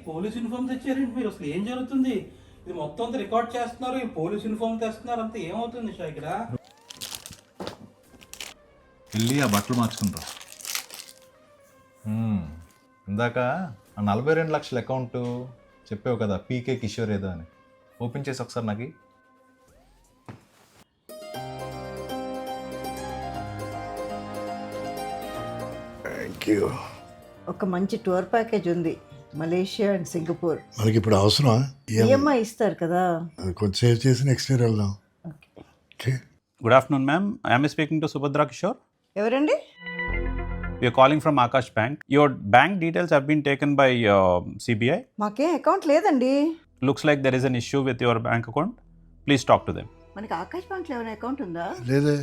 Police uniform తెచ్చారండి మీరు? అసలు ఏం జరుగుతుంది? ఇది మొత్తం అంతా రికార్డ్ చేస్తున్నారు, ఈ పోలీస్ యూనిఫామ్ తెస్తున్నారు, అంతా ఏమవుతుంది నిషా ఇక్కడ? వెళ్ళి ఆ బట్టలు మార్చుకుంటా. ఇందాక ఆ 42 లక్షల అకౌంట్ చెప్పావు కదా, పీకే కిషోర్ ఏదో అని, ఓపెన్ చేసి ఒకసారి నాకు. Thank you. ఒక మంచి టూర్ ప్యాకేజ్ ఉంది, మలేషియా అండ్ సింగపూర్. మనకి ఇప్పుడు అవసరమా? ఈఎంఐ ఇస్తారు కదా. అది కొంచెం సేవ్ చేసి నెక్స్ట్ ఇయర్ వెళ్దాం. Okay. Good afternoon, ma'am. I am speaking to Subhadra Kishore. ఎవరండి? We are calling from Akash Bank. Your bank details have been taken by CBI. మాకేం అకౌంట్ లేదండి. Looks like there is an issue with your bank account. Please talk to them. మనకి Akash bank లో ఏమైనా account ఉందా? లేదే.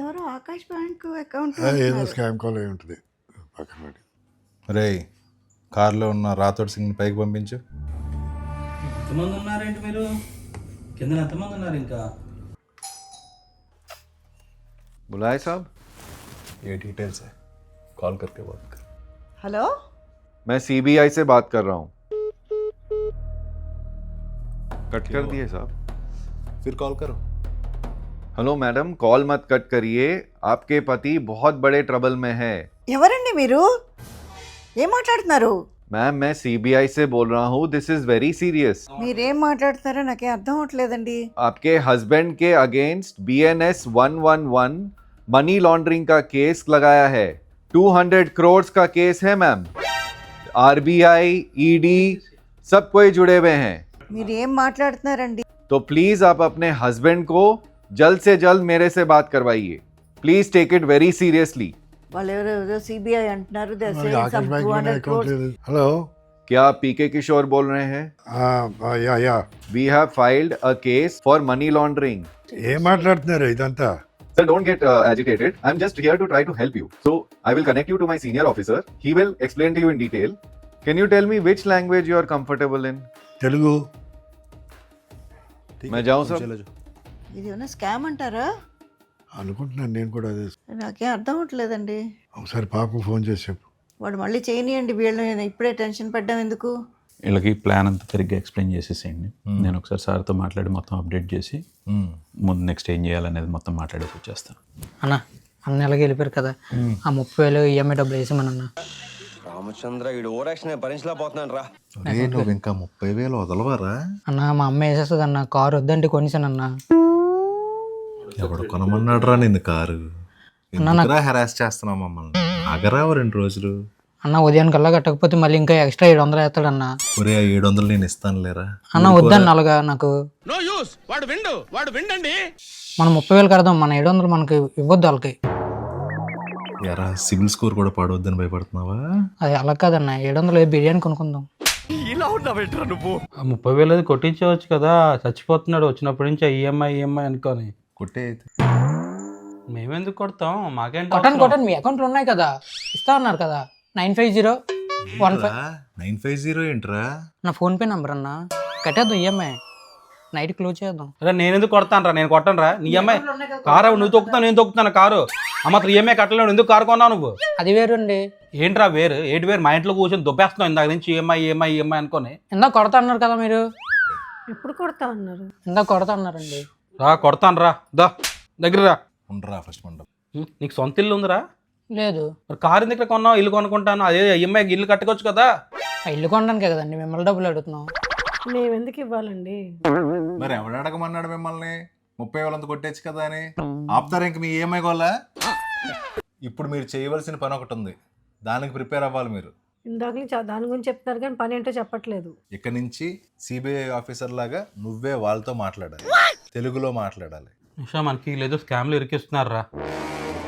ఎవరో Akash bank account ఏదో scam call అయి ఉంటుంది. పక్కన పెట్టి. రే, కార్లో ఉన్న రాథోడ్ సింగ్ని పైకి పంపించు. ఎంతమంది ఉన్నారేంటి మీరు? కింద ఎంతమంది ఉన్నారు ఇంకా? बुलाए साहब? ये डिटेल्स है, कॉल करके बात कर. హలో, मैं सीबीआई से बात कर रहा हूँ. कट कर दिए साहब. फिर कॉल करो. हेलो मैडम, कॉल मत कट करिए. आपके पति बहुत बड़े ट्रबल में है. ఎవరండి మీరు? ఏం మాట్లాడుతున్నారు? मैम, मैं सीबीआई से बोल रहा हूँ. This is very serious. మీరేం మాట్లాడుతున్నారో నాకేం అర్థం అవట్లేదండి. आपके हस्बैंड के अगेंस्ट BNS 111 मनी लॉन्ड्रिंग का केस लगाया है. 200 करोड़ का केस है मैम. RBI, ED सब कोई जुड़े हुए हैं. మీరు ఏం మాట్లాడుతున్నారండి? तो प्लीज आप अपने हस्बैंड को जल्द से जल्द मेरे से बात करवाइए. Please take it very seriously. వాళ్ళు ఎవరో సిబిఐ అంటున్నారు. మనకి ఆకాష్ బ్యాంక్ లోనే అకౌంట్ లేదు. హలో. क्या आप पीके किशोर बोल रहे हैं? Yeah. We have filed a case for money laundering. ఏం మాట్లాడుతున్నారు ఇదంతా? Sir, don't get agitated. I'm just here to try to help you. So, I will connect you to my senior officer. He will explain to you in detail. Can you tell me which language you are comfortable in? Telugu. मैं जाऊं sir? चलो जाओ. ఇది ఏమైనా scam అంటారా? అనుకుంటున్నాను నేను కూడా అదే. నాకేం అర్థం అవట్లేదండి. ఒకసారి పాపకు ఫోన్ చేసి చెప్పు. వాడు మళ్ళీ చేయనియండి, వీళ్ళు నేను ఇప్పుడే టెన్షన్ పడ్డాం ఎందుకు? వీళ్ళకి ప్లాన్ అంతా తిరిగి ఎక్స్ప్లెయిన్ చేసేసేయండి. నేను ఒకసారి సార్తో మాట్లాడి మొత్తం అప్డేట్ చేసి ముందు నెక్స్ట్ ఏం చేయాలనేది మొత్తం మాట్లాడేసి వచ్చేస్తాను. అన్న నెలకి వెళ్ళిపోయారు కదా, ఆ 30,000 ఈఎంఐ డబ్బులు వేసేమన్నా. రామచంద్ర ఈడు ఓరాక్షన్ భరించలేకపోతున్నాను రా. అరే, నువ్వు ఇంకా 30,000 వదలవారా? అన్న మా అమ్మ వేసేస్తుంది అన్న, కారు వద్దంటే కొనిసానన్నా. ఎవడు కొనమన్నాడురా నిన్ను కారు? ఎందుకురా హెరాస్ చేస్తున్నావు మమ్మల్ని? ఆగరావు 2 రోజులు. అన్న ఉదయానికల్లా కట్టకపోతే మళ్ళీ ఇంకా ఎక్స్ట్రా 700 వేస్తాడన్న. ఒరే, 700 నేను ఇస్తాను లేరా. అన్న వద్దన్న అలాగా నాకు. మనం 30,000 కడదాం, మన 700 మనకి ఇవ్వద్దు వాళ్ళకి. ఎరా, సివిల్ స్కోర్ కూడా పాడవద్దని భయపడుతున్నావా? అది అలా కాదన్న, 700 బిర్యానీ కొనుక్కుందాం. 30,000 కొట్టించవచ్చు కదా, చచ్చిపోతున్నాడు వచ్చినప్పటి నుంచి ఈఎంఐ అనుకోని. కొట్టే అయితే. మేమెందుకు కొడతాం? మాకేంటి? కొట్టండి మీ అకౌంట్లో ఉన్నాయి కదా, ఇస్తా అన్నారు కదా. 95015 950 ఏంట్రా? నా ఫోన్పే నంబర్ అన్న, కట్టేద్దాం ఈఎంఐ, నైట్ క్లోజ్ చేద్దాం. అరే నేను ఎందుకు కొడతాను రా? నేను కొట్టను రా. నీ ఈఎంఐ కారు నువ్వు తొక్కుతావు, నేను తొక్కుతాను కారు. మాత్రం ఈఎంఐ కట్టలేవు, ఎందుకు కారు కొన్నావు నువ్వు? అది వేరు అండి. ఏంట్రా వేరు? వేరు? మా ఇంట్లో కూర్చొని దుబ్బేస్తున్నావు ఇందాక నుంచి ఈఎంఐ అనుకోని. ఇందాక కొడతా అన్నారు కదా మీరు. ఎప్పుడు కొడతా అన్నారు? ఇందాక కొడతా అన్నారండి. రా కొడతాను రా, దగ్గర రా. ఉండరా ఫస్ట్ మండపం. నీకు సొంత ఇల్లు ఉందిరా? లేదు. మరి కారు ఎందుకు కొన్నావు? ఇల్లు కొనుక్కుంటాను, అదే ఈఎంఐ ఇల్లు కట్టుకోవచ్చు కదా. ఆ ఇల్లు కొనడానికే కదండి మిమ్మల్ని డబ్బులు అడుగుతున్నాం. మేము ఎందుకు ఇవ్వాలండి? మరి ఎవడు అడగమన్నాడు మిమ్మల్ని? 30,000 కొట్టేచ్చు కదా అని ఆపుతారా ఇంక మీ ఈఎంఐ గోళ్ళ? ఇప్పుడు మీరు చేయవలసిన పని ఒకటి ఉంది, దానికి ప్రిపేర్ అవ్వాలి మీరు. ఇందాక నుంచి దాని గురించి చెప్తున్నారు కానీ పని ఏంటో చెప్పట్లేదు. ఇక్కడి నుంచి సిబిఐ ఆఫీసర్ లాగా నువ్వే వాళ్ళతో మాట్లాడాలి, తెలుగులో మాట్లాడాలి. నిషా, మనకి లేదో స్కామ్లు ఇరికిస్తున్నారు రా.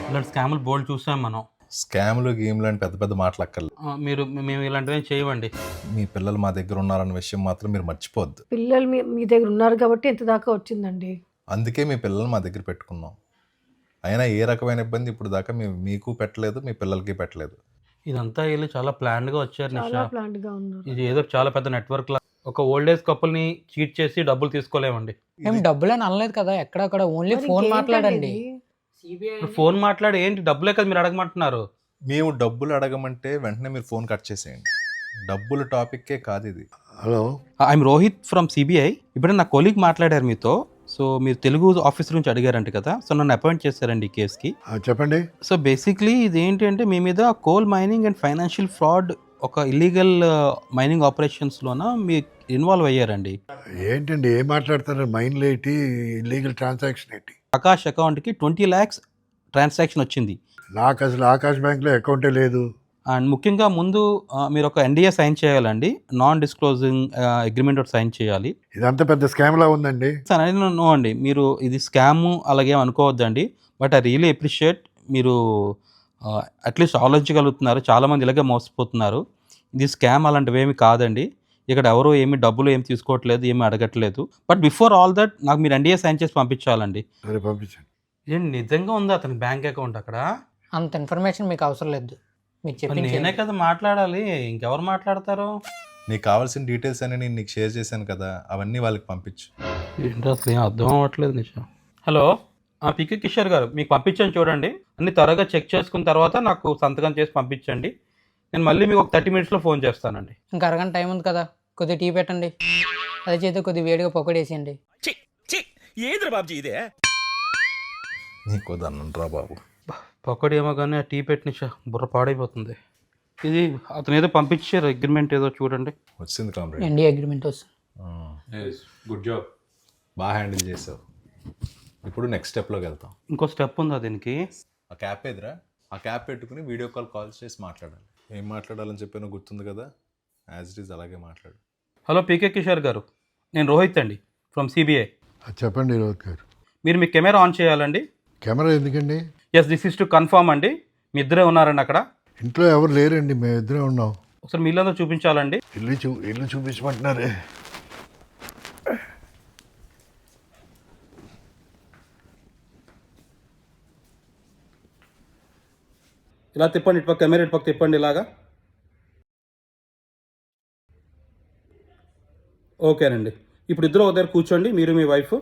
ఇలాంటి స్కామ్లు బోల్డ్ చూసాం మనం. స్కామ్లు గేమ్లు అని పెద్ద పెద్ద మాట్లాడక్కర్లేదు. మేము ఇలాంటివి చేయవండి. మీ పిల్లలు మా దగ్గర ఉన్నారన్న విషయం మాత్రం మీరు మర్చిపోద్దు. పిల్లలు మీ దగ్గర ఉన్నారు కాబట్టి ఎంత దాకా వచ్చిందండి. అందుకే మీ పిల్లలు మా దగ్గర పెట్టుకున్నాం. అయినా ఏ రకమైన ఇబ్బంది ఇప్పుడు దాకా మీకు పెట్టలేదు, మీ పిల్లలకి పెట్టలేదు. ఇదంతా వీళ్ళు చాలా ప్లాన్డ్ గా వచ్చారు నిషా. ప్లాంట్ గా ఉన్నారు. ఇది ఏదో చాలా పెద్ద నెట్వర్క్ లా. ఒక ఓల్డ్ ఏజ్ కపుల్ని చీట్ చేసి డబ్బులు తీసుకోలేమండి. మేము డబ్బులని అనలేదు కదా, ఎక్కడక్కడ ఓన్లీ ఫోన్ మాట్లాడండి. ఫోన్ మాట్లాడి ఏంటి? డబ్బులే కదా మీరు అడగమంటున్నారు. మేము డబ్బులు అడగమంటే వెంటనే మీరు ఫోన్ కట్ చేసేయండి. డబ్బుల టాపిక్కే కాదు ఇది. Hello, I'm Rohit from CBI. ఇప్పుడే నా కొలీగ్ మాట్లాడారు మీతో. సో మీరు తెలుగు ఆఫీస్ నుంచి అడిగారంట కదా, సో నన్ను అపాయింట్ చేశారండి ఈ కేసుకి. చెప్పండి. సో బేసిక్లీ ఇది ఏంటి అంటే మీ మీద coal mining and financial fraud, ఒక ఇల్లీగల్ మైనింగ్ ఆపరేషన్స్లోన మీ ఇన్వాల్వ్ అయ్యారండి. ఏంటండి ఏం మాట్లాడుతున్నారు? మైండ్లో ఏంటి, ఇల్లీగల్ ట్రాన్సాక్షన్ ఏంటి? ఆకాష్ అకౌంట్కి 20 lakhs ట్రాన్సాక్షన్ వచ్చింది. నాకు అసలు ఆకాశ్ బ్యాంక్లో అకౌంటే లేదు. అండ్ ముఖ్యంగా ముందు మీరు ఒక ఎన్డీఏ సైన్ చేయాలండి, నాన్ డిస్క్లోజింగ్ అగ్రిమెంట్ ఒకటి సైన్ చేయాలి. ఇదంతా పెద్ద స్కామ్లా ఉందండి. సార్ అనేది నో అండి, మీరు ఇది స్కామ్ అలాగే అనుకోవద్దండి. బట్ ఐ రియలీ అప్రిషియేట్ మీరు అట్లీస్ట్ ఆలోచించగలుగుతున్నారు. చాలామంది ఇలాగే మోసపోతున్నారు. ఇది స్కామ్ అలాంటివి ఏమి కాదండి. ఇక్కడ ఎవరు ఏమి డబ్బులు ఏమి తీసుకోవట్లేదు, ఏమి అడగట్లేదు. బట్ బిఫోర్ ఆల్ దట్ నాకు మీరు ఎన్డీఏ సైన్ చేసి పంపించాలండి. సరే పంపించండి. ఏంటి నిజంగా ఉందా అతని బ్యాంక్ అకౌంట్ అక్కడ? అంత ఇన్ఫర్మేషన్ మీకు అవసరం లేదు. మీరు మరి చెప్పింది నేనే కదా మాట్లాడాలి, ఇంకెవరు మాట్లాడతారు? నీకు కావాల్సిన డీటెయిల్స్ అన్ని నేను నీకు షేర్ చేశాను కదా, అవన్నీ వాళ్ళకి పంపించు. ఏంటో అసలు ఏం అర్థం అవ్వట్లేదు నిషా. హలో, పికే కిషోర్ గారు, మీకు పంపించాను చూడండి. అన్ని త్వరగా చెక్ చేసుకున్న తర్వాత నాకు సంతకం చేసి పంపించండి. నేను మళ్ళీ మీకు ఒక 30 minutesలో ఫోన్ చేస్తానండి. ఇంకా అరగంట టైం ఉంది కదా, కొద్దిగా టీ పెట్టండి. అదే చేస్తే కొద్దిగా వేడిగా పకోడేసేయండి. నీకు దన్నంట్రా బాబు. పకోడీ ఏమో కానీ ఆ టీ పెట్టి నిషా బుర్ర పాడైపోతుంది. ఇది అతను ఏదో పంపించారు అగ్రిమెంట్ ఏదో చూడండి. వచ్చింది కామ్రేడ్. ఎన్డీ అగ్రిమెంట్ వస్తుంది. గుడ్ జాబ్, బాగా హ్యాండిల్ చేసావు. ఇప్పుడు నెక్స్ట్ స్టెప్లోకి వెళ్తాం. ఇంకో స్టెప్ ఉందా దీనికి? ఆ క్యాప్ ఎదురా, ఆ క్యాప్ పెట్టుకుని వీడియో కాల్ చేసి మాట్లాడాలి. ఏం మాట్లాడాలని చెప్పానో గుర్తుంది కదా, యాజ్ ఇట్ ఈజ్ అలాగే మాట్లాడు. హలో పీకే కిషోర్ గారు, నేను రోహిత్ అండి ఫ్రమ్ సిబిఐ. చెప్పండి రోహిత్ గారు. మీరు మీ కెమెరా ఆన్ చేయాలండి. కెమెరా ఎందుకండి? Yes, this is to confirm అండి. మీ ఇద్దరే ఉన్నారండి అక్కడ. ఇంట్లో ఎవరు లేరండి, మేము ఇద్దరే ఉన్నాం. ఒకసారి మీ ఇల్లంతా చూపించాలండి. ఇల్లు చూపించమంటున్నారే. ఇలా తిప్పండి, ఇటుపక్క కెమెరా ఇటుపక్క తిప్పండి ఇలాగా. ఓకేనండి. ఇప్పుడు ఇద్దరు ఒక దగ్గర కూర్చోండి, మీరు మీ వైఫ్.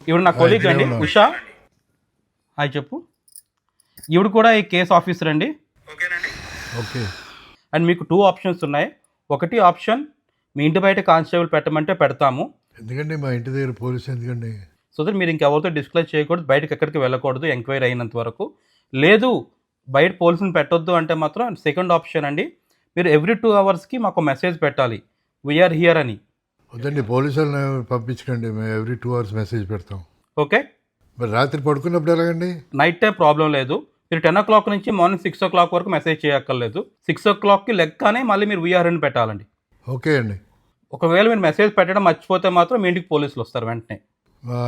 ఇవిడ నా కొలీగ్ అండి ఉషా. హాయ్ చెప్పు. ఇవిడ కూడా ఈ కేసు ఆఫీసర్ అండి. ఓకే. అండ్ మీకు 2 ఆప్షన్స్ ఉన్నాయి. ఒకటి ఆప్షన్, మీ ఇంటి బయట కానిస్టేబుల్ పెట్టమంటే పెడతాము. ఎందుకండి మా ఇంటి దగ్గర పోలీసు ఎందుకండి? సో దట్ మీరు ఇంకెవరితో డిస్క్లోజ్ చేయకూడదు, బయటకు ఎక్కడికి వెళ్ళకూడదు ఎంక్వైరీ అయినంత వరకు. లేదు బయట పోలీసుని పెట్టొద్దు అంటే మాత్రం సెకండ్ ఆప్షన్ అండి, మీరు ఎవ్రీ 2 hours మాకు మెసేజ్ పెట్టాలి, వీఆర్ హియర్ అని. వద్దండి, పోలీసులను పంపించకండి, మేము ఎవ్రీ 2 hours మెసేజ్ పెడతాం. ఓకే. మరి రాత్రి పడుకున్నప్పుడు ఎలాగండి? నైట్ టైం ప్రాబ్లం లేదు. మీరు 10 o'clock నుంచి మార్నింగ్ 6 o'clock వరకు మెసేజ్ చేయక్కర్లేదు. 6 o'clockకి లెక్కనే మళ్ళీ మీరు వీఆర్ అని పెట్టాలండి. ఓకే అండి. ఒకవేళ మీరు మెసేజ్ పెట్టడం మర్చిపోతే మాత్రం మీ ఇంటికి పోలీసులు వస్తారు వెంటనే. మా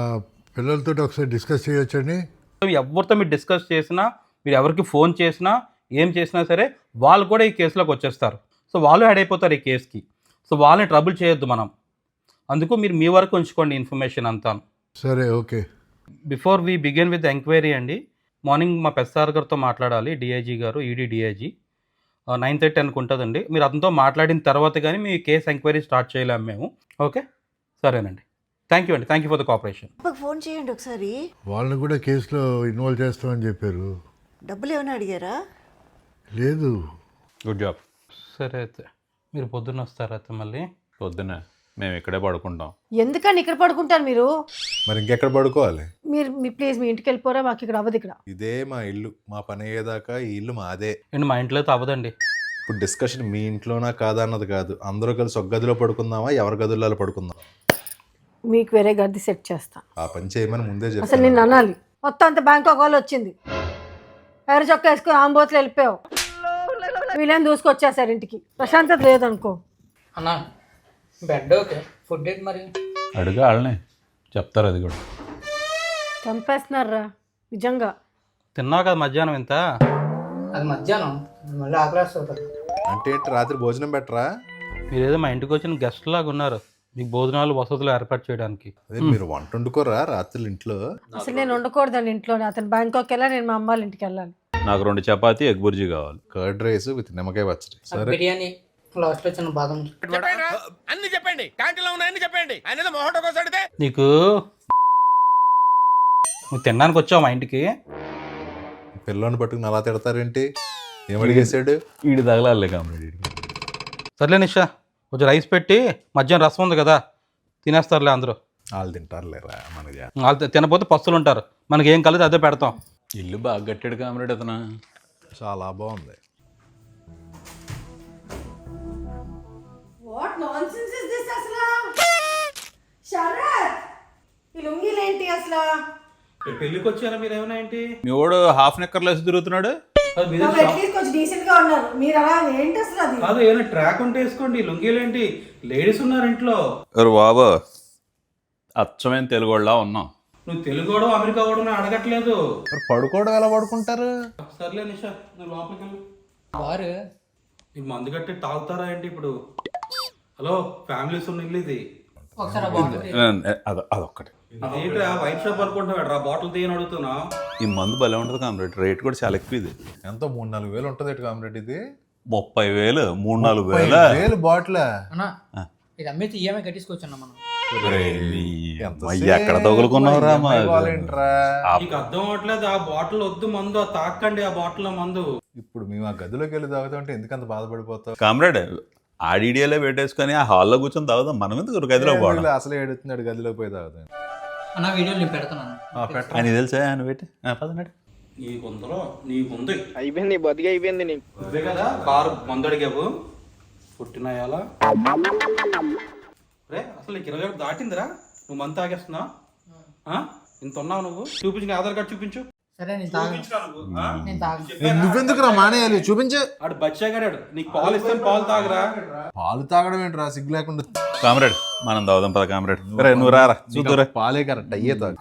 పిల్లలతో ఒకసారి డిస్కస్ చేయొచ్చండి. ఎవరితో మీరు డిస్కస్ చేసినా, మీరు ఎవరికి ఫోన్ చేసినా, ఏం చేసినా సరే వాళ్ళు కూడా ఈ కేసులోకి వచ్చేస్తారు. సో వాళ్ళు యాడ్ అయిపోతారు ఈ కేసుకి. సో వాళ్ళని ట్రబుల్ చేయొద్దు మనం. అందుకు మీరు మీ వరకు ఉంచుకోండి ఇన్ఫర్మేషన్ అంతా. సరే, okay. Before we begin with enquiry అండి, మార్నింగ్ మా పెస్సార్ గారితో మాట్లాడాలి, డిఐజీ గారు, ఈడీ డిఐజీ. 9:30 అనుకుంటుందండి. మీరు అతనితో మాట్లాడిన తర్వాత కానీ మీ కేసు ఎంక్వైరీ స్టార్ట్ చేయలేము మేము. ఓకే, సరేనండి. థ్యాంక్ యూ అండి, thank you for the cooperation. Phone చేయండి ఒకసారి. వాళ్ళని కూడా కేసులో ఇన్వాల్వ్ చేస్తామని చెప్పారు. డబ్బులు ఏమైనా అడిగారా? లేదు. Good job. సరే అయితే మీరు పొద్దున్న వస్తారా అయితే మళ్ళీ? పొద్దున్న మేము ఇక్కడే పడుకుంటాం. ఎందుకని ఇక్కడ పడుకుంటారు మీరు? మరి ఇంకెక్కడ పడుకోవాలి? మీరు మీ ప్లీజ్ మీ ఇంటికి వెళ్ళిపోరా, మాకు ఇక్కడ అవ్వదు. ఇక్కడ ఇదే మా ఇల్లు, మా పని అయ్యేదాకా ఈ ఇల్లు మాదే. అండ్ మా ఇంట్లో అయితే అవ్వదండి. ఇప్పుడు డిస్కషన్ మీ ఇంట్లోనా కాదా అన్నది కాదు, అందరూ కలిసి ఒక గదిలో పడుకుందామా, ఎవరి గదుల్లో పడుకుందాం? మీకు వేరే గది సెట్ చేస్తా. ఆ పని చేయమని ముందే అసలు చెప్పాను. నిన్ను అనాలి. మొత్తం అంత బ్యాంకాక్ వాళ్ళు వచ్చింది, ఎర్ర చొక్క వేసుకుని ఆంబోతులు వెళ్ళిపోయావు. వీళ్ళని దూసుకొచ్చేసారు ఇంటికి, ప్రశాంతత లేదనుకో. అన్నా బెడ్ ఓకే, ఫుడ్ ఏంటి మరి? అడుగు వాళ్ళనే చెప్తారు అది కూడా. చంపేస్తున్నారా నిజంగా. తిన్నావు కదా మధ్యాహ్నం ఇంత? అది మధ్యాహ్నం, మళ్ళీ ఆకలేస్తుంది. అంటే ఏంటి, రాత్రి భోజనం పెట్టరా? మీరేదో మా ఇంటికి వచ్చిన గెస్ట్ లాగా ఉన్నారు, మీకు భోజనాలు వసతులు ఏర్పాటు చేయడానికి. అదే మీరు వంట వండుకోరా రాత్రులు ఇంట్లో? అసలు నేను ఉండకూడదండి ఇంట్లోనే. అతను బ్యాంకాక్ వెళ్ళాలి, నేను మా అమ్మ వాళ్ళ ఇంటికి వెళ్ళాలి. నాకు 2 చపాతీ ఎగ్ బుర్జీ కావాలి. కర్డ్ రైస్ విత్ నిమ్మకాయ పచ్చడి. సరే, బిర్యానీ లాస్ట్లో చిన్న బాదం. అన్ని చెప్పండి, క్యాంటీన్లో ఉన్నాయని చెప్పండి. ఆయన మొహట కోసం అడితే నీకు నువ్వు తినడానికి వచ్చావు మా ఇంటికి? పిల్లని పట్టుకుని అలా తిడతారేంటి? ఏమడిగేసాడు? వీడి తగలాలే కామ్రేడ్. సర్లే నిషా, కొంచెం రైస్ పెట్టి మధ్యాహ్నం రసం ఉంది కదా తినేస్తారులే అందరూ. వాళ్ళు తింటారులేరా మనకి. వాళ్ళు తినపోతే పస్తులు ఉంటారు, మనకి ఏం కలిసి అదే పెడతాం. ఇల్లు బాగా కట్టాడు కామ్రేడ్ అతను. చాలా బాగుంది. వాట్ నాన్సెన్స్ ఇస్ దిస్ అసలు? శరత్, ఈ లుంగీలేంటి అసలు? పెళ్ళికి వచ్చారా మీరు? ఏమైనా ఏంటి మీ వాడు హాఫ్ నెక్కర్లు వేసి తిరుగుతున్నాడు. అట్లీస్ట్ కొంచెం డీసెంట్ గా ఉన్నారు మీరు, అలా ఏంటి అసలు అది? కాదు, ఏమైనా ట్రాక్ ఉంటే వేసుకోండి, లుంగీలేంటి? లేడీస్ ఉన్నారు ఇంట్లో. బాబు అచ్చమైన తెలుగు వాళ్ళ ఉన్నాం. నువ్వు తెలుగోడు అమెరికా కూడా అడగట్లేదు. మరి పడుకోవడం ఎలా పడుకుంటారు? సర్లే నిషా, నువ్వు లోపలికి వెళ్ళు. వారు నీకు మందు కట్టి తాగుతారా ఏంటి ఇప్పుడు? హలో, ఫ్యామిలీస్ ఉన్న ఇల్లు ఇది. ఒకసారి ఆ బాటిల్ అదొక్కటి. ఏంట్రా వైన్ షాప్ అనుకుంటావు? రా బాటిల్ తీయని అడుగుతున్నా. ఈ మందు భలే ఉంటుంది కామ్రేడ్, రేట్ కూడా చాలా ఎక్కువ. ఇది ఎంతో 3-4 వేలు ఉంటుంది కామ్రేడ్. ఇది 30,000 3-4 వేల 30,000 బాటిల్. అన్నా ఇది అమ్మితే ఈఎంఐ కట్టించుకోవచ్చన్నా మనం. ఎక్కడ తగులుకున్నావురా నీకు అర్థం అవట్లేదు. ఆ బాటిల్ వద్దు, మందు తాకండి. ఆ బాటిల్ మందు. ఇప్పుడు మేము ఆ గదిలోకి వెళ్ళి తాగుతుంటే ఎందుకంత బాధపడిపోతావు? కామ్రేడ్ ఆడిడియోలో పెట్టేసుకొని ఆ హాల్లో కూర్చొని తాగుదాం. మనం ఎందుకు గదిలో పోవడం? అసలు ఏడుతున్నాడు, గదిలోకి పోయి తాగుతాను. అన్న వీడియోలు నేను పెడతాను. అని తెలుసా అని పెట్టి పదనాడు. నీకుంది అయిపోయింది, బతికి అయిపోయింది నీకు. అదే కదా కారు మందు అడిగావు, పుట్టినాయాలా రే? అసలు నీకు 20 దాటిందిరా, నువ్వు మందు తాగేస్తున్నావు. ఇంత ఉన్నావు నువ్వు. చూపించు, నీ ఆధార్ కార్డు చూపించు. సరే నేను తాగు. నేను తాగు. నువ్వెందుకు రా మానేయాలి? చూపించు. ఆడు బచ్చాగాడు, నీకు పాలు ఇస్తాను, పాలు తాగరా. పాలు తాగడం ఏంట్రా సిగ్గు లేకుండా? కామ్రేడ్ మనం తాగుదాం పద కామ్రేడ్. రే నువ్వు రారా చూద్దురా. పాలే కరెక్ట్, అయ్యే తాగు.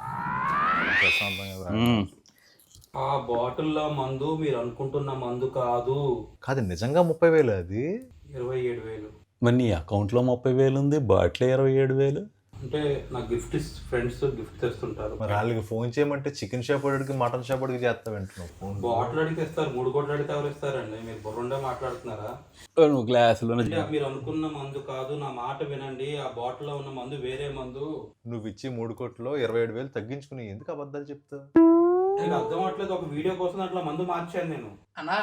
ఆ బాటిల్లో మందు మీరు అనుకుంటున్న మందు కాదు. కాదు, నిజంగా 30,000 అది. 27,000. మరి నీ అకౌంట్లో 30,000 ఉంది, బాటిల్ 27,000. అంటే నా గిఫ్ట్ ఫ్రెండ్స్ గిఫ్ట్ తెస్తుంటారు. మరి వాళ్ళకి ఫోన్ చేయమంటే చికెన్ షాప్ వాడికి మటన్ షాప్ వాడికి చేస్తావు వెంటనే ఫోన్. బాటిల్ అడిగితే ఇస్తారు, 3 కోట్లు అడిగితే ఎవరు ఇస్తారండి? మీరు బుర్రుండే మాట్లాడుతున్నారా? నువ్వు గ్లాసులో మీరు అనుకున్న మందు కాదు, నా మాట వినండి. ఆ బాటిల్లో ఉన్న మందు వేరే మందు. నువ్వు ఇచ్చి 3 కోట్లలో 27,000 తగ్గించుకుని ఎందుకు అబద్ధాలు చెప్తావు? నీకు అర్థం అవట్లేదు. ఒక వీడియో కోసం అట్లా మందు మార్చాను నేను. అన్నా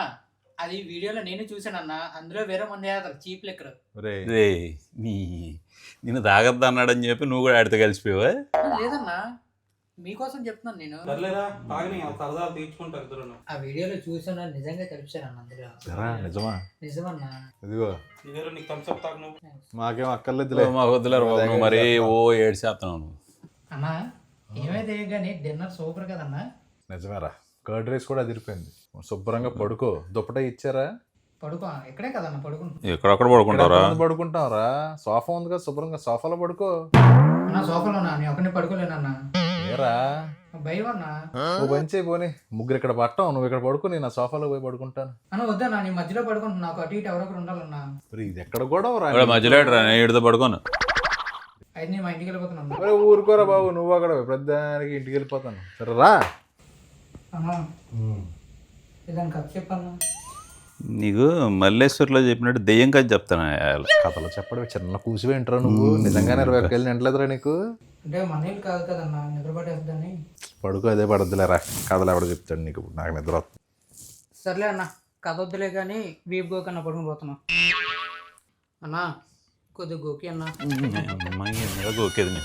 అది వీడియోలో నేను చూసాను అన్న, అందులో వేరే మంది చీప్ లెక్కరు. రే నేను తాగద్దు అన్నాడని చెప్పి నువ్వు కూడా ఆడితే కలిసిపోయావా? లేదన్నా మీకోసం చెప్తున్నాను నేను. సర్లేరా, తాగని సరదా తీర్చుకుంటారు ఇద్దరు. ఆ వీడియోలో చూసాను, నిజంగా కలిపాను అందులో. నిజమా? నిజమన్నా. ఇదిగో నీకు థమ్స్ అప్ తాగు. మాకేం అక్కర్లేదు. మాకు వద్దులేరు బాబు, నువ్వు మరీ ఏడ్చేస్తున్నావు. అన్నా ఏమైతే కానీ డిన్నర్ సూపర్ కదన్నా. నిజమేరా, కర్డ్ రైస్ కూడా అదిరిపోయింది. శుభ్రంగా పడుకో. దుప్పట ఇచ్చారా? పడుకో, ఇక్కడే కదన్నా పడుకుంటా. ఎక్కడక్కడ పడుకుంటారా? పడుకుంటావరా? సోఫా ఉంది కదా, శుభ్రంగా సోఫాలో పడుకో. అన్నా సోఫాలోనా? నేను ఒకరిని పడుకోలేనన్నా. ఏరా భయం అన్నా. ఓ మంచి పోనీ, ముగ్గురు ఇక్కడ పట్టాం, నువ్వు ఇక్కడ పడుకో, నేను ఆ సోఫాలో పోయి పడుకుంటాను. అన్న వద్దన్నా, నీ మధ్యలో పడుకుంటున్నా, నాకు అటు ఇటు ఎవరొకరు ఉండాలన్నా. ఇది ఎక్కడ కూడా మధ్యలో ఏడుతో పడుకోను. అయితే నేను మా ఇంటికి వెళ్ళిపోతున్నా. ఊరుకోరా బాబు, నువ్వు అక్కడ పెద్దానికి ఇంటికి వెళ్ళిపోతాను. సరే రా. అన్నా ఇదాని కథ చెప్పన్నా. నీకు మల్లేశ్వర్లో చెప్పినట్టు దెయ్యం కథ చెప్తాను. కథలు చెప్పడం చిన్న కూసివే వింటారా నువ్వు? నిజంగానే 20 వేలు నింటలేదురా నీకు? అంటే మన ఇల్లు కాదు కదన్నా, నిద్ర పట్టేస్తుందని. పడుకో, అదే పడద్దులేరా. కథలు ఎవడ చెప్తాడు నీకు? నాకు నిద్ర వస్తుంది. సర్లే అన్న, కథ వద్దులే కానీ వీపు గోకన్నా పడుకుని పోతున్నా. అన్నా కొద్దిగా గోకి అన్నా. ఓకేది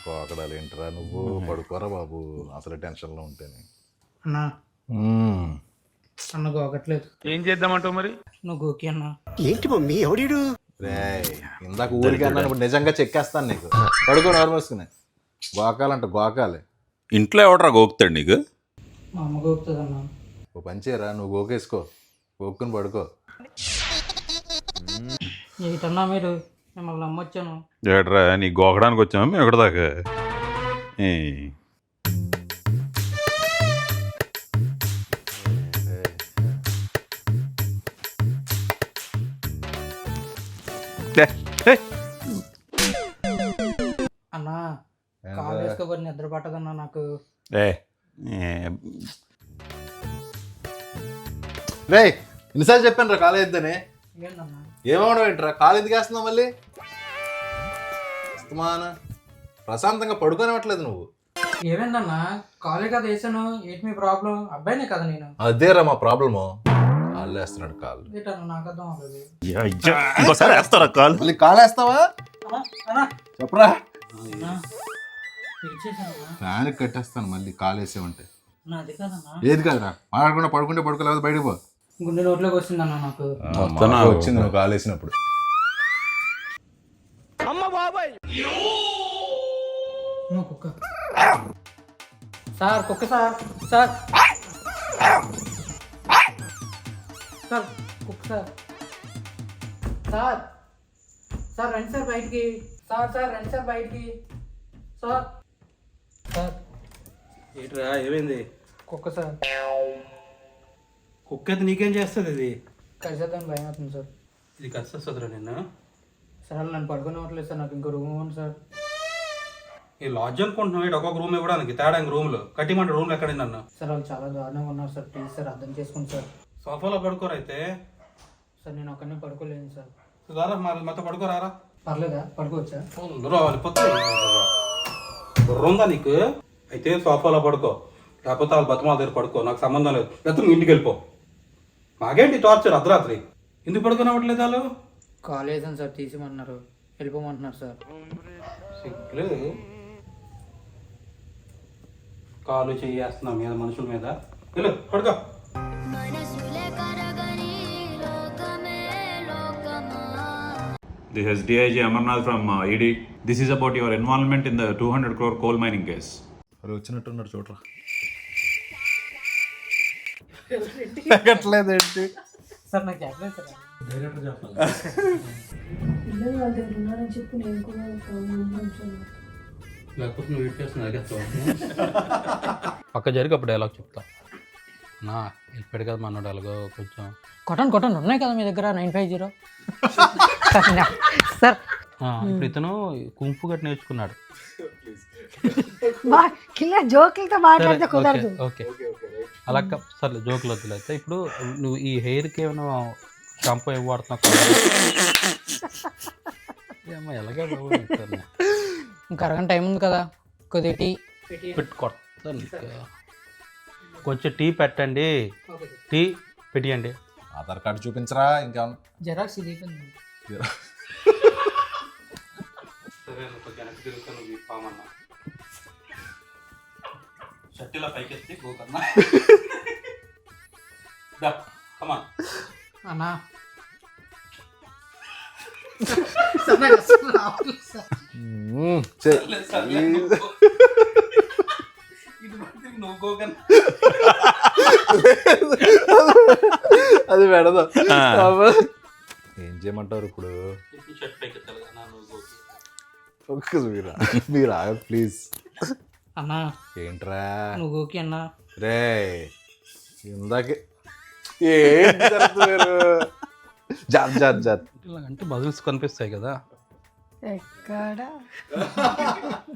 పోకడాలు ఏంటరా నువ్వు? పడుకోరా బాబు, అసలు టెన్షన్లో ఉంటేనే. అన్నా అన్న గోకట్లేదు. ఏం చేద్దామంటావు మరి? నువ్వు గోకి అన్నా. ఏంటి మమ్మీ ఎవడీడు? ఇందాక ఊరికి అన్నాను, ఇప్పుడు నిజంగా చెక్కేస్తాను నీకు. పడుకో, నోరు మూసుకుని. గోకాలంట గోకాలి. ఇంట్లో ఎవడరా గోకుతాడు నీకు? మా అమ్మ గోకుతుంది అన్నా. ఓ పని చేయరా, నువ్వు గోకేసుకో, గోక్కుని పడుకో. ఏంటన్నా మీరు, మిమ్మల్ని నమ్మొచ్చాను. ఏట్రా నీ గోకడానికి వచ్చామా మేము ఎక్కడ దాకా? అన్నా కాలు వేసుకోబడి నిద్ర పట్టదన్నా నాకు. రే ఎన్నిసార్లు చెప్పాను రా కాలేద్దని? ఏంటన్నా ఏమవడం ఏంట్రా? కాలు ఎందుకు వేస్తున్నావు మళ్ళీ? ప్రశాంతంగా పడుకోనివ్వట్లేదు నువ్వు. ఏమైందన్నా? కాలే కదా వేసాను, ఏంటి మీ ప్రాబ్లం? అబ్బాయినే కదా నేను. అదేరా మా ప్రాబ్లము. కాళ్ళు వేస్తున్నాడు కాళ్ళు. ఏంటన్నా నాకు అర్థం అవ్వలేదు. ఇంకోసారి వేస్తారా కాల్? మళ్ళీ కాలు వేస్తావా? అన్నా చెప్పరా. అన్నా ఇచ్చేసానన్నా. ఫ్యాన్ కట్టేస్తాను మళ్ళీ కాలు వేసామంటే. అన్నా అది కాదన్నా, ఏది కాదురా, మాట్లాడకుండా పడుకుంటే పడుకోలేకపోతే బయటకు పో. గుండె నోట్లోకి వచ్చిందన్నా నాకు. మాకు వచ్చింది నువ్వు కాలు వేసినప్పుడు. అమ్మా, కుక్క సార్, కుక్క సార్, సార్ సార్, కుక్క సార్, సార్ సార్ రండి సార్ బయటికి, సార్ సార్ రండి సార్ బయటికి, సార్ సార్. ఏంట్రా ఏమైంది? కుక్క సార్, కుక్క అయితే నీకేం చేస్తుంది ఇది? కలిసేద్దాం భయం అవుతుంది సార్. ఇది కష్టరా నిన్ను? సార్ నన్ను పడుకునేవట్లేదు సార్, నాకు ఇంకో రూమ్ ఉంది సార్. ఈ లాడ్జ్ అనుకుంటున్నావు ఏంటి? ఒక్కొక్క రూమ్ ఇవ్వడానికి తేడా ఇంక రూమ్లు కట్టిమంటే రూమ్లు ఎక్కడ నన్ను? సార్ వాళ్ళు చాలా దారుణంగా ఉన్నారు సార్, ప్లీజ్ సార్ అర్థం చేసుకోండి సార్. సోఫాలో పడుకోరైతే సార్ నేను ఒక్కనే పడుకోలేను సార్. రారా మరి మొత్తం పడుకోరారా. పర్లేదా, పడుకోవచ్చా? రావాలి ఉందా నీకు? అయితే సోఫాలో పడుకో, లేకపోతే వాళ్ళ బతుమాల దగ్గర పడుకో, నాకు సంబంధం లేదు. లేకపోతే నువ్వు ఇంటికి వెళ్ళిపో. మాకేంటి టార్చర్ అర్ధరాత్రి? ఎందుకు పడుకునేవట్లేదు వాళ్ళు? కాల్ చేశాను సార్, తీసిమన్నారు, వెళ్ళిపోమంటున్నారు సార్. సిగ్గులేదు. కాలు చేస్తున్నాం మీద మనుషుల మీద. వెళ్ళు పడుకో. This is DIG Amarnath from ED. This is about your involvement in the 200 crore coal mining case. మరి వచ్చినట్టున్నాడు చూడరా. ఎక్కట్లేదేంటి? సార్ నాకు చెప్పలేదు సార్. డైరెక్టర్ చెప్పాలి. పిల్లలు వాళ్ళ దగ్గర ఉన్నారని చెప్పి నేను కూడా లేకపోతే నువ్వు వెయిట్ చేస్తున్నావు. పక్క జరిగి అప్పుడు డైలాగ్ చెప్తా. నా వెళ్ళిపోయాడు కదా మన డైలాగ్ కొంచెం కొట్టండి ఉన్నాయి కదా మీ దగ్గర 950. సార్ ఇప్పుడు ఇతను కుంఫు గట్టి నేర్చుకున్నాడు. కిల్ల జోకులతో మాట్లాడితే కుదరదు. ఓకే అలా సర్లే జోకులు వద్దులే. అయితే ఇప్పుడు నువ్వు ఈ హెయిర్కి ఏమైనా షాంపూ ఏమి వాడుతున్నావు? ఎలాగే ఇంకా అరగంట టైం ఉంది కదా, కొద్దిగా టీ కొడతాను. కొంచెం టీ పెట్టండి, టీ పెట్టియండి. ఆధార్ కార్డు చూపించరా ఇంకేమన్నా. జెరాక్స్ ఇది. షట్టిలా పైకెత్తి గోకన్నా. అన్నా అది పెడదాం. ఏం చేయమంటారు ఇప్పుడు? మీరు ప్లీజ్. అన్నా ఏంట్రా నువ్వు ఓకే అన్నా? రే ఇందాకే ఏం జరుగుతున్నారు? జాత్ జాత్ జాత్ అంటే బదుల్స్ కనిపిస్తాయి కదా. ఎక్కడ